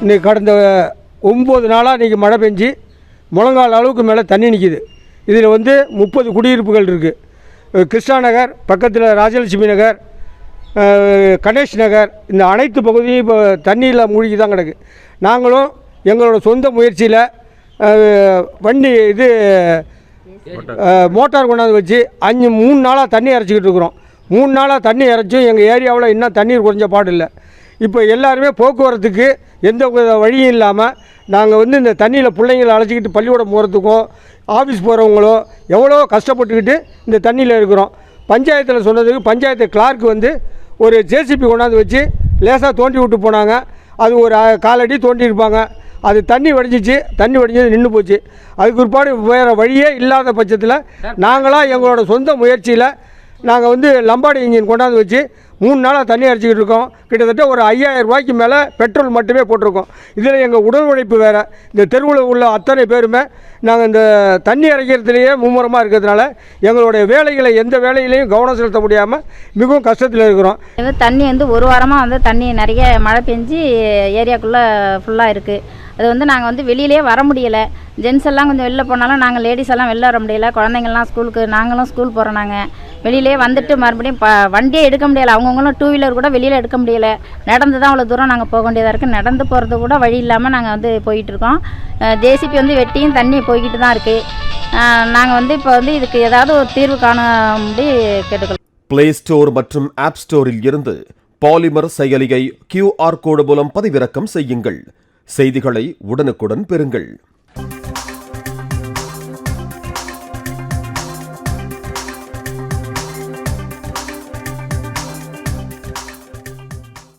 இன்றைக்கி கடந்த 9 நாளாக இன்றைக்கி மழை பெஞ்சு முழங்கால் அளவுக்கு மேலே தண்ணி நிற்கிது. இதில் வந்து 30 குடியிருப்புகள் இருக்குது. கிருஷ்ணா நகர் பக்கத்தில் ராஜலட்சுமி நகர், கணேஷ் நகர், இந்த அனைத்து பகுதியும் இப்போ தண்ணியில் மூழ்கி தான் கிடக்கு. நாங்களும் எங்களோட சொந்த முயற்சியில் வண்டி மோட்டார் கொண்டாந்து வச்சு 3 நாளாக தண்ணி இறச்சிக்கிட்டு இருக்கிறோம். 3 நாளாக தண்ணி இறச்சும் எங்கள் ஏரியாவில் இன்னும் தண்ணீர் குறைஞ்ச பாடு இல்லை. இப்போ எல்லாருமே போக்குவரத்துக்கு எந்த வழியும் இல்லாமல் நாங்கள் வந்து இந்த தண்ணியில் பிள்ளைங்களை அழைச்சிக்கிட்டு பள்ளிக்கூடம் போகிறதுக்கும் ஆஃபீஸ் போகிறவங்களோ எவ்வளோ கஷ்டப்பட்டுக்கிட்டு இந்த தண்ணியில் இருக்கிறோம். பஞ்சாயத்தில் சொன்னதுக்கு பஞ்சாயத்து கிளார்க் வந்து ஒரு ஜேசிபி கொண்டாந்து வச்சு லேசாக தோண்டி விட்டு போனாங்க. அது ஒரு 1/4 அடி தோண்டியிருப்பாங்க. அது தண்ணி வடிஞ்சிச்சு. தண்ணி வடிஞ்சது நின்று போச்சு. அதுக்கு பிற்பாடு வேறு வழியே இல்லாத பட்சத்தில் நாங்களாக எங்களோட சொந்த முயற்சியில் நாங்கள் வந்து லம்பாடி இன்ஜின் கொண்டாந்து வச்சு 3 நாளாக தண்ணி அரைச்சிக்கிட்டு இருக்கோம். கிட்டத்தட்ட ஒரு 5000 ரூபாய்க்கு மேலே பெட்ரோல் மட்டுமே போட்டிருக்கோம். இதில் எங்கள் உடல் உழைப்பு வேறு. இந்த தெருவில் உள்ள அத்தனை பேருமே நாங்கள் இந்த தண்ணி அரைக்கிறதுலேயே மும்முரமாக இருக்கிறதுனால எங்களுடைய வேலைகளை எந்த வேலையிலையும் கவனம் செலுத்த முடியாமல் மிகவும் கஷ்டத்தில் இருக்கிறோம். தண்ணி வந்து ஒரு வாரமாக வந்து தண்ணி நிறைய மழை பெஞ்சு ஏரியாக்குள்ளே ஃபுல்லாக இருக்குது. அது வந்து நாங்கள் வந்து வெளியிலே வர முடியலை. ஜென்ஸ் எல்லாம் கொஞ்சம் வெளில போனாலும் நாங்கள் லேடிஸ் எல்லாம் வெளில வர முடியலை. குழந்தைங்கள்லாம் ஸ்கூலுக்கு, நாங்களும் ஸ்கூல் போகிறோம். நாங்கள் வெளியிலே வந்துட்டு மறுபடியும் வண்டியே எடுக்க முடியலை. அவங்கவுங்களும் 2 வீலர் கூட வெளியில் எடுக்க முடியலை. நடந்து தான் அவ்வளோ தூரம் நாங்கள் போக வேண்டியதாக இருக்குது. நடந்து போகிறது கூட வழி இல்லாமல் நாங்கள் வந்து போயிட்டுருக்கோம். ஜேசிபி வந்து வெட்டியும் தண்ணி போய்கிட்டு தான் இருக்குது. நாங்கள் வந்து இப்போ வந்து இதுக்கு ஏதாவது ஒரு தீர்வு காணும்படி கேட்டுக்கொள்கிறோம். பிளே ஸ்டோர் மற்றும் ஆப் ஸ்டோரில் இருந்து பாலிமர் செயலியை QR கோடு மூலம் பதிவிறக்கம் செய்யுங்கள். செய்திகளை உடனுக்குடன் பெறுங்கள்.